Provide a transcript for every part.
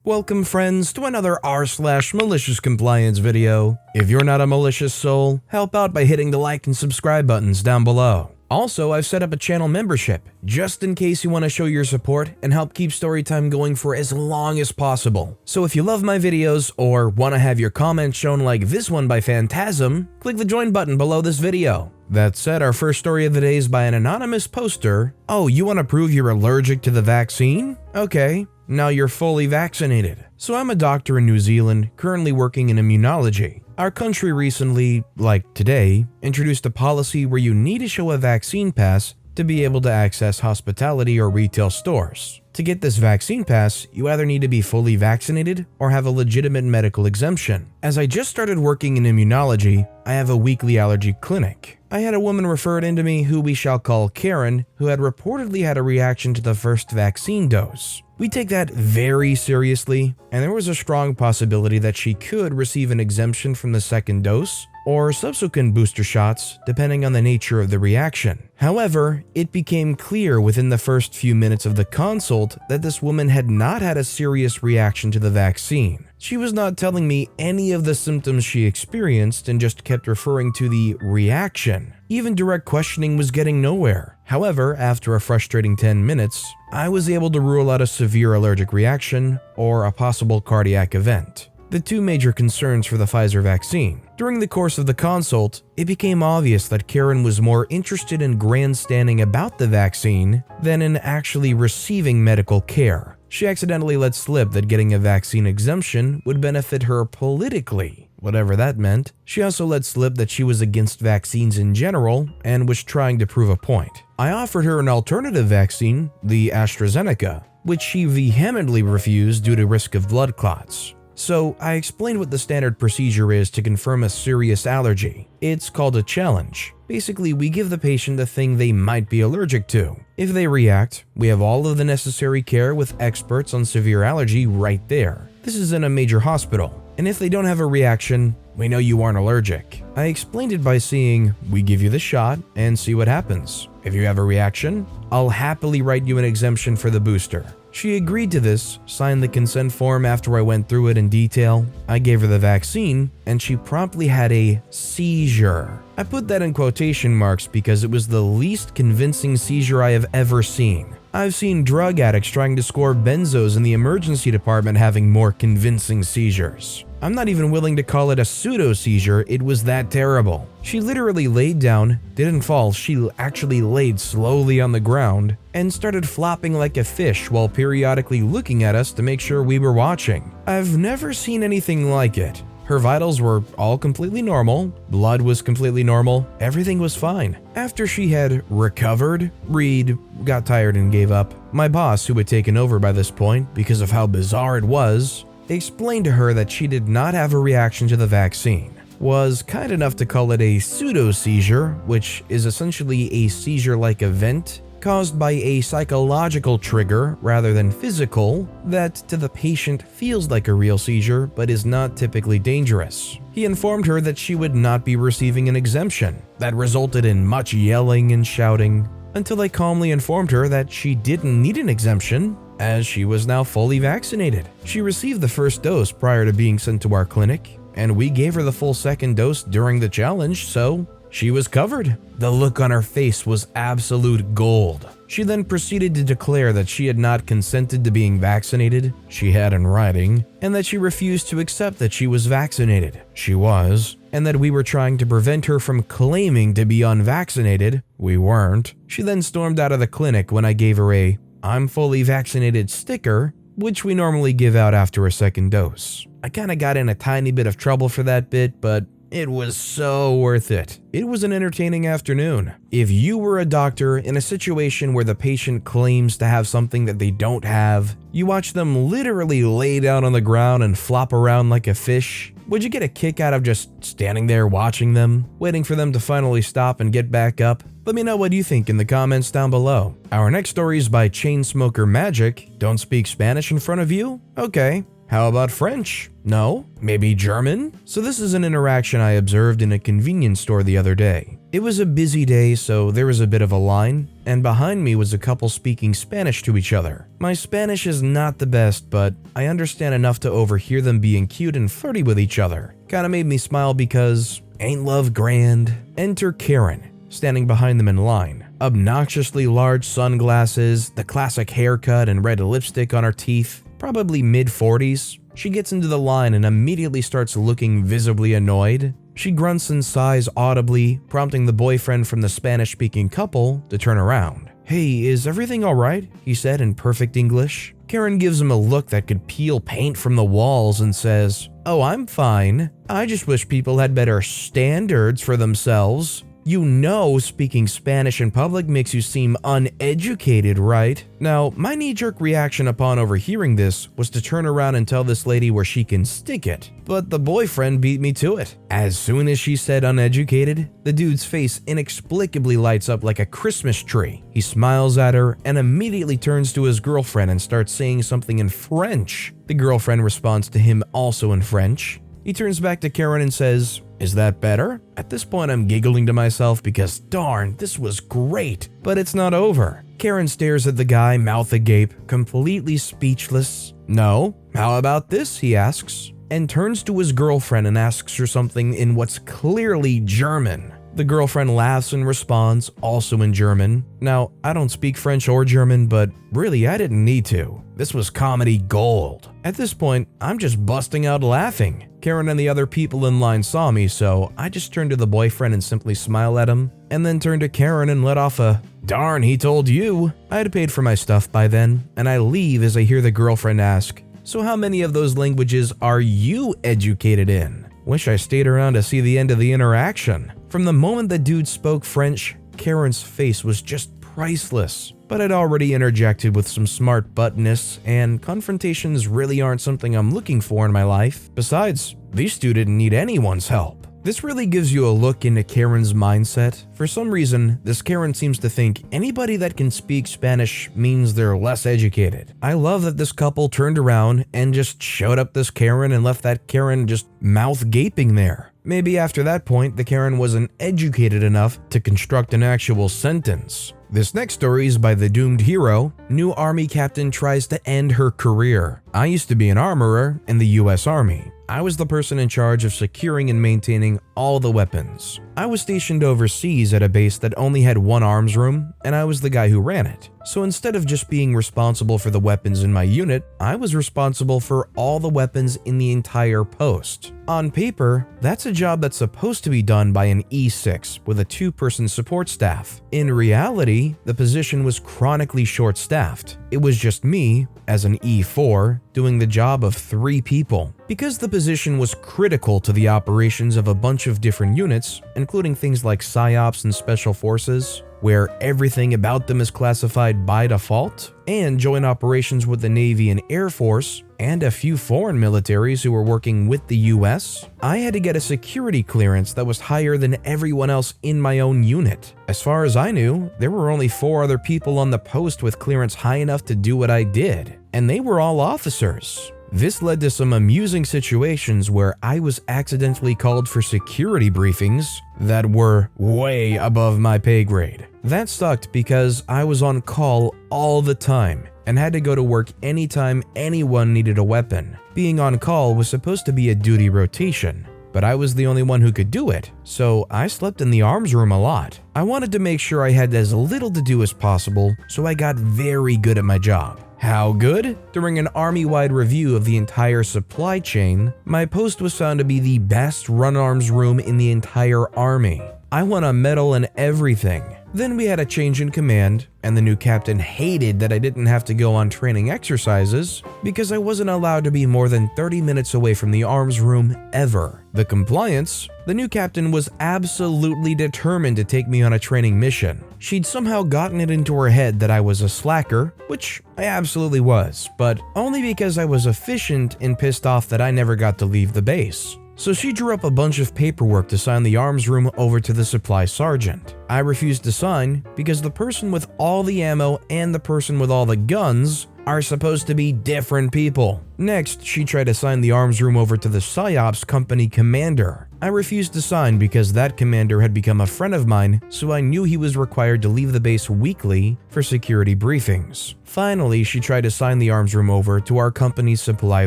Welcome friends to another r/MaliciousCompliance video. If you're not a malicious soul, help out by hitting the like and subscribe buttons down below. Also, I've set up a channel membership, just in case you want to show your support and help keep Storytime going for as long as possible. So if you love my videos or want to have your comments shown like this one by Phantasm, click the join button below this video. That said, our first story of the day is by an anonymous poster. Oh, you want to prove you're allergic to the vaccine? Okay, now you're fully vaccinated. So I'm a doctor in New Zealand, currently working in immunology. Our country recently, like today, introduced a policy where you need to show a vaccine pass to be able to access hospitality or retail stores. To get this vaccine pass, you either need to be fully vaccinated or have a legitimate medical exemption. As I just started working in immunology, I have a weekly allergy clinic. I had a woman referred into me who we shall call Karen, who had reportedly had a reaction to the first vaccine dose. We take that very seriously, and there was a strong possibility that she could receive an exemption from the second dose or subsequent booster shots, depending on the nature of the reaction. However, it became clear within the first few minutes of the consult that this woman had not had a serious reaction to the vaccine. She was not telling me any of the symptoms she experienced and just kept referring to the reaction. Even direct questioning was getting nowhere. However, after a frustrating 10 minutes, I was able to rule out a severe allergic reaction or a possible cardiac event. The two major concerns for the Pfizer vaccine. During the course of the consult, it became obvious that Karen was more interested in grandstanding about the vaccine than in actually receiving medical care. She accidentally let slip that getting a vaccine exemption would benefit her politically, whatever that meant. She also let slip that she was against vaccines in general and was trying to prove a point. I offered her an alternative vaccine, the AstraZeneca, which she vehemently refused due to risk of blood clots. So I explained what the standard procedure is to confirm a serious allergy. It's called a challenge. Basically, we give the patient the thing they might be allergic to. If they react, we have all of the necessary care with experts on severe allergy right there. This is in a major hospital. And if they don't have a reaction, we know you aren't allergic. I explained it by saying, we give you the shot and see what happens. If you have a reaction, I'll happily write you an exemption for the booster. She agreed to this, signed the consent form after I went through it in detail. I gave her the vaccine, and she promptly had a seizure. I put that in quotation marks because it was the least convincing seizure I have ever seen. I've seen drug addicts trying to score benzos in the emergency department having more convincing seizures. I'm not even willing to call it a pseudo-seizure, it was that terrible. She literally laid down, didn't fall, she actually laid slowly on the ground, and started flopping like a fish while periodically looking at us to make sure we were watching. I've never seen anything like it. Her vitals were all completely normal, blood was completely normal, everything was fine. After she had recovered, Reed got tired and gave up. My boss, who had taken over by this point because of how bizarre it was, explained to her that she did not have a reaction to the vaccine, was kind enough to call it a pseudo-seizure, which is essentially a seizure-like event caused by a psychological trigger rather than physical that to the patient feels like a real seizure but is not typically dangerous. He informed her that she would not be receiving an exemption. That resulted in much yelling and shouting until I calmly informed her that she didn't need an exemption as she was now fully vaccinated. She received the first dose prior to being sent to our clinic, and we gave her the full second dose during the challenge, so she was covered. The look on her face was absolute gold. She then proceeded to declare that she had not consented to being vaccinated, she had in writing, and that she refused to accept that she was vaccinated. She was, and that we were trying to prevent her from claiming to be unvaccinated. We weren't. She then stormed out of the clinic when I gave her a "I'm fully vaccinated" sticker, which we normally give out after a second dose. I kinda got in a tiny bit of trouble for that bit, but it was so worth it. It was an entertaining afternoon. If you were a doctor in a situation where the patient claims to have something that they don't have, you watch them literally lay down on the ground and flop around like a fish, would you get a kick out of just standing there watching them, waiting for them to finally stop and get back up? Let me know what you think in the comments down below. Our next story is by Chainsmoker Magic. Don't speak Spanish in front of you? Okay. How about French? No? Maybe German? So this is an interaction I observed in a convenience store the other day. It was a busy day, so there was a bit of a line, and behind me was a couple speaking Spanish to each other. My Spanish is not the best, but I understand enough to overhear them being cute and flirty with each other. Kinda made me smile because, ain't love grand? Enter Karen, standing behind them in line. Obnoxiously large sunglasses, the classic haircut and red lipstick on her teeth, probably mid-40s. She gets into the line and immediately starts looking visibly annoyed. She grunts and sighs audibly, prompting the boyfriend from the Spanish-speaking couple to turn around. "Hey, is everything alright?" he said in perfect English. Karen gives him a look that could peel paint from the walls and says, "Oh, I'm fine. I just wish people had better standards for themselves. You know speaking Spanish in public makes you seem uneducated, right?" Now, my knee-jerk reaction upon overhearing this was to turn around and tell this lady where she can stick it, but the boyfriend beat me to it. As soon as she said uneducated, the dude's face inexplicably lights up like a Christmas tree. He smiles at her and immediately turns to his girlfriend and starts saying something in French. The girlfriend responds to him also in French. He turns back to Karen and says, "Is that better?" At this point, I'm giggling to myself because darn, this was great, but it's not over. Karen stares at the guy, mouth agape, completely speechless. "No? How about this?" he asks, and turns to his girlfriend and asks her something in what's clearly German. The girlfriend laughs and responds, also in German. Now, I don't speak French or German, but really, I didn't need to. This was comedy gold. At this point, I'm just busting out laughing. Karen and the other people in line saw me, so I just turned to the boyfriend and simply smiled at him, and then turned to Karen and let off a, "Darn, he told you." I had paid for my stuff by then, and I leave as I hear the girlfriend ask, "So how many of those languages are you educated in?" Wish I stayed around to see the end of the interaction. From the moment the dude spoke French, Karen's face was just priceless. But I'd already interjected with some smart buttness, and confrontations really aren't something I'm looking for in my life. Besides, these two didn't need anyone's help. This really gives you a look into Karen's mindset. For some reason, this Karen seems to think anybody that can speak Spanish means they're less educated. I love that this couple turned around and just showed up this Karen and left that Karen just mouth gaping there. Maybe after that point, the Karen wasn't educated enough to construct an actual sentence. This next story is by the doomed hero. New army captain tries to end her career. I used to be an armorer in the US Army. I was the person in charge of securing and maintaining all the weapons. I was stationed overseas at a base that only had one arms room, and I was the guy who ran it. So instead of just being responsible for the weapons in my unit, I was responsible for all the weapons in the entire post. On paper, that's a job that's supposed to be done by an E6 with a 2-person support staff. In reality, the position was chronically short-staffed. It was just me, as an E4, doing the job of 3 people. Because the position was critical to the operations of a bunch of different units, including things like PSYOPs and Special Forces, where everything about them is classified by default, and joint operations with the Navy and Air Force, and a few foreign militaries who were working with the US, I had to get a security clearance that was higher than everyone else in my own unit. As far as I knew, there were only 4 other people on the post with clearance high enough to do what I did, and they were all officers. This led to some amusing situations where I was accidentally called for security briefings that were way above my pay grade. That sucked because I was on call all the time and had to go to work anytime anyone needed a weapon. Being on call was supposed to be a duty rotation, but I was the only one who could do it, so I slept in the arms room a lot. I wanted to make sure I had as little to do as possible, so I got very good at my job. How good? During an army-wide review of the entire supply chain, my post was found to be the best run arms room in the entire army. I won a medal and everything. Then we had a change in command, and the new captain hated that I didn't have to go on training exercises because I wasn't allowed to be more than 30 minutes away from the arms room ever. The compliance, the new captain was absolutely determined to take me on a training mission. She'd somehow gotten it into her head that I was a slacker, which I absolutely was, but only because I was efficient and pissed off that I never got to leave the base. So she drew up a bunch of paperwork to sign the arms room over to the supply sergeant. I refused to sign because the person with all the ammo and the person with all the guns are supposed to be different people. Next, she tried to sign the arms room over to the PsyOps company commander. I refused to sign because that commander had become a friend of mine, so I knew he was required to leave the base weekly for security briefings. Finally, she tried to sign the arms room over to our company's supply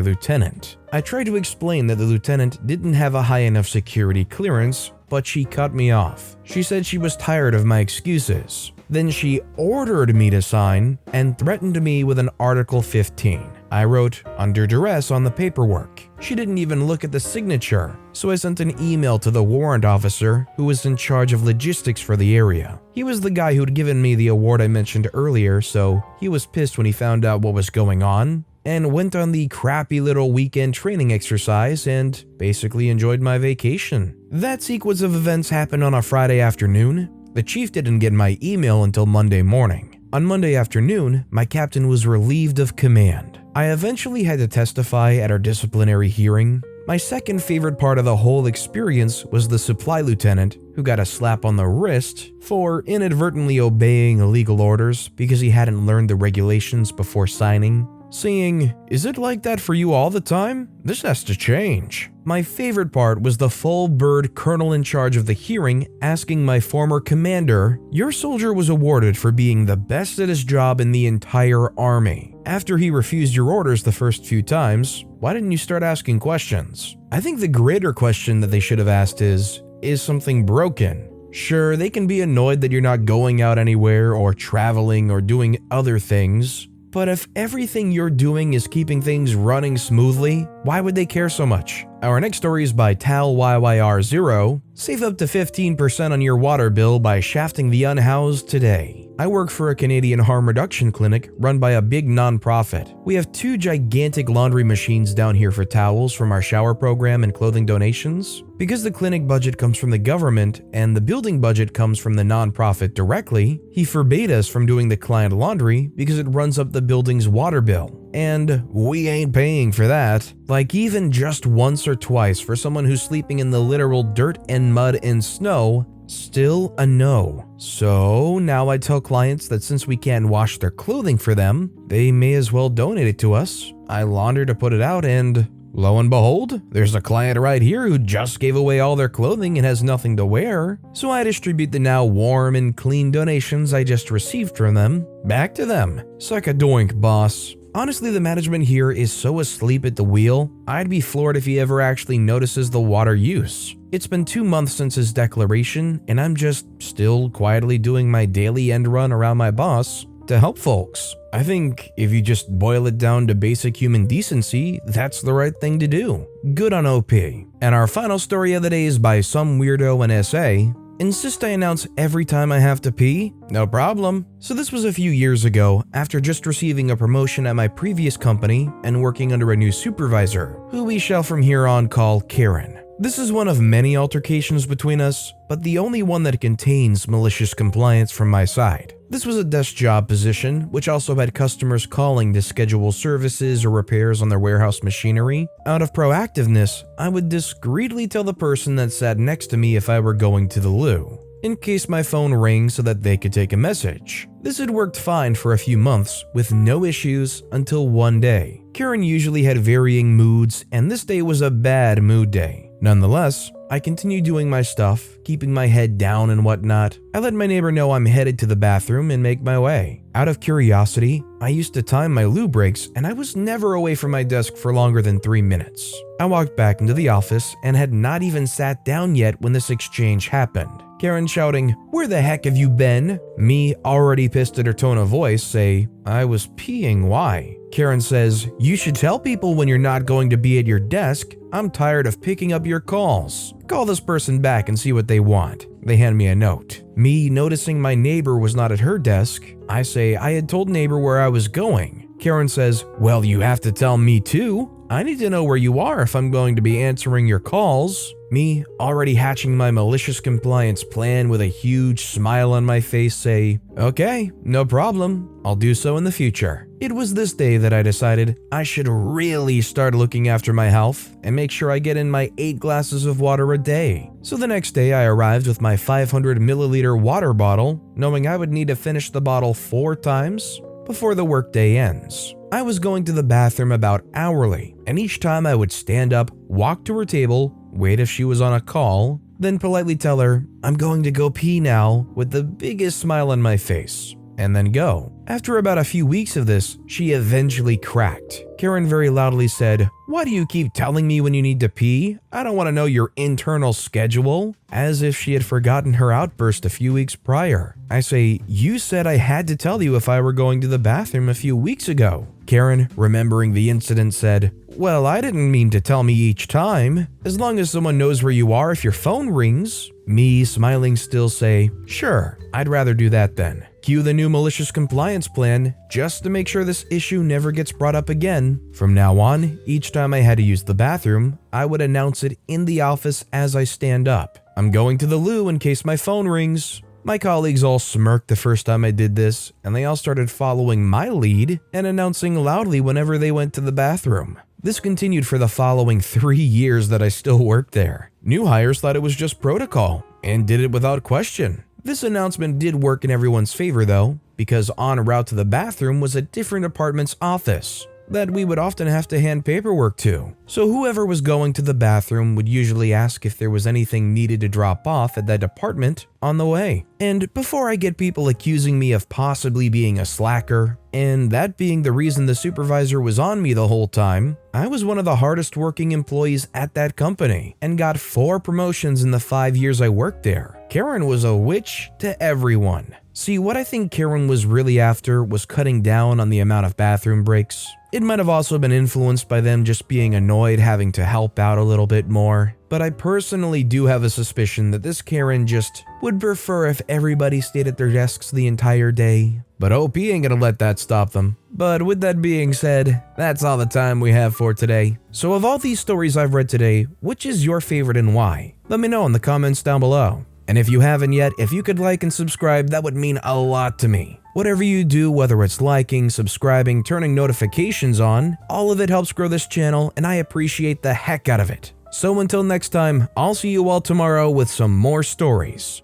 lieutenant. I tried to explain that the lieutenant didn't have a high enough security clearance, but she cut me off. She said she was tired of my excuses. Then she ordered me to sign and threatened me with an Article 15. I wrote under duress on the paperwork. She didn't even look at the signature, so I sent an email to the warrant officer who was in charge of logistics for the area. He was the guy who'd given me the award I mentioned earlier, so he was pissed when he found out what was going on and went on the crappy little weekend training exercise and basically enjoyed my vacation. That sequence of events happened on a Friday afternoon. The chief didn't get my email until Monday morning. On Monday afternoon, my captain was relieved of command. I eventually had to testify at our disciplinary hearing. My second favorite part of the whole experience was the supply lieutenant who got a slap on the wrist for inadvertently obeying illegal orders because he hadn't learned the regulations before signing, saying, "Is it like that for you all the time? This has to change." My favorite part was the full-bird colonel in charge of the hearing asking my former commander, "Your soldier was awarded for being the best at his job in the entire army. After he refused your orders the first few times, why didn't you start asking questions?" I think the greater question that they should have asked is something broken? Sure, they can be annoyed that you're not going out anywhere or traveling or doing other things, but if everything you're doing is keeping things running smoothly, why would they care so much? Our next story is by TalYYR0. Save up to 15% on your water bill by shafting the unhoused today. I work for a Canadian harm reduction clinic run by a big non-profit. We have 2 gigantic laundry machines down here for towels from our shower program and clothing donations. Because the clinic budget comes from the government and the building budget comes from the non-profit directly, he forbade us from doing the client laundry because it runs up the building's water bill. And we ain't paying for that. Like even just once or twice for someone who's sleeping in the literal dirt and mud and snow, still a no. So now I tell clients that since we can't wash their clothing for them, they may as well donate it to us. I launder to put it out and lo and behold, there's a client right here who just gave away all their clothing and has nothing to wear. So I distribute the now warm and clean donations I just received from them back to them. Suck a doink, boss. Honestly, the management here is so asleep at the wheel, I'd be floored if he ever actually notices the water use. It's been 2 months since his declaration, and I'm just still quietly doing my daily end run around my boss to help folks. I think if you just boil it down to basic human decency, that's the right thing to do. Good on OP. And our final story of the day is by some weirdo in SA. Insist I announce every time I have to pee? No problem. So this was a few years ago, after just receiving a promotion at my previous company and working under a new supervisor, who we shall from here on call Karen. This is one of many altercations between us, but the only one that contains malicious compliance from my side. This was a desk job position, which also had customers calling to schedule services or repairs on their warehouse machinery. Out of proactiveness, I would discreetly tell the person that sat next to me if I were going to the loo, in case my phone rang so that they could take a message. This had worked fine for a few months, with no issues until one day. Karen usually had varying moods, and this day was a bad mood day. Nonetheless, I continued doing my stuff, keeping my head down and whatnot. I let my neighbor know I'm headed to the bathroom and make my way. Out of curiosity, I used to time my loo breaks, and I was never away from my desk for longer than 3 minutes. I walked back into the office and had not even sat down yet when this exchange happened. Karen shouting, "Where the heck have you been?" Me, already pissed at her tone of voice, say, "I was peeing, why?" Karen says, "You should tell people when you're not going to be at your desk. I'm tired of picking up your calls. Call this person back and see what they want." They hand me a note. Me, noticing my neighbor was not at her desk, I say I had told neighbor where I was going. Karen says, "Well, you have to tell me too. I need to know where you are if I'm going to be answering your calls." Me, already hatching my malicious compliance plan with a huge smile on my face, say, "Okay, no problem. I'll do so in the future." It was this day that I decided I should really start looking after my health and make sure I get in my 8 glasses of water a day. So the next day I arrived with my 500 milliliter water bottle, knowing I would need to finish the bottle 4 times before the workday ends. I was going to the bathroom about hourly, and each time I would stand up, walk to her table, wait if she was on a call, then politely tell her, "I'm going to go pee now," with the biggest smile on my face, and then go. After about a few weeks of this, she eventually cracked. Karen very loudly said, "Why do you keep telling me when you need to pee? I don't want to know your internal schedule," as if she had forgotten her outburst a few weeks prior. I say, "You said I had to tell you if I were going to the bathroom a few weeks ago." Karen, remembering the incident, said, "Well, I didn't mean to tell me each time. As long as someone knows where you are if your phone rings." Me, smiling still, say, "Sure, I'd rather do that then." Cue the new malicious compliance plan, just to make sure this issue never gets brought up again. From now on, each time I had to use the bathroom, I would announce it in the office as I stand up. "I'm going to the loo in case my phone rings." My colleagues all smirked the first time I did this, and they all started following my lead and announcing loudly whenever they went to the bathroom. This continued for the following 3 years that I still worked there. New hires thought it was just protocol and did it without question. This announcement did work in everyone's favor though, because en route to the bathroom was a different department's office that we would often have to hand paperwork to. So whoever was going to the bathroom would usually ask if there was anything needed to drop off at that department on the way. And before I get people accusing me of possibly being a slacker, and that being the reason the supervisor was on me the whole time, I was one of the hardest working employees at that company and got 4 promotions in the 5 years I worked there. Karen was a witch to everyone. See, what I think Karen was really after was cutting down on the amount of bathroom breaks. It might have also been influenced by them just being annoyed having to help out a little bit more. But I personally do have a suspicion that this Karen just would prefer if everybody stayed at their desks the entire day. But OP ain't gonna let that stop them. But with that being said, that's all the time we have for today. So of all these stories I've read today, which is your favorite and why? Let me know in the comments down below. And if you haven't yet, if you could like and subscribe, that would mean a lot to me. Whatever you do, whether it's liking, subscribing, turning notifications on, all of it helps grow this channel and I appreciate the heck out of it. So until next time, I'll see you all tomorrow with some more stories.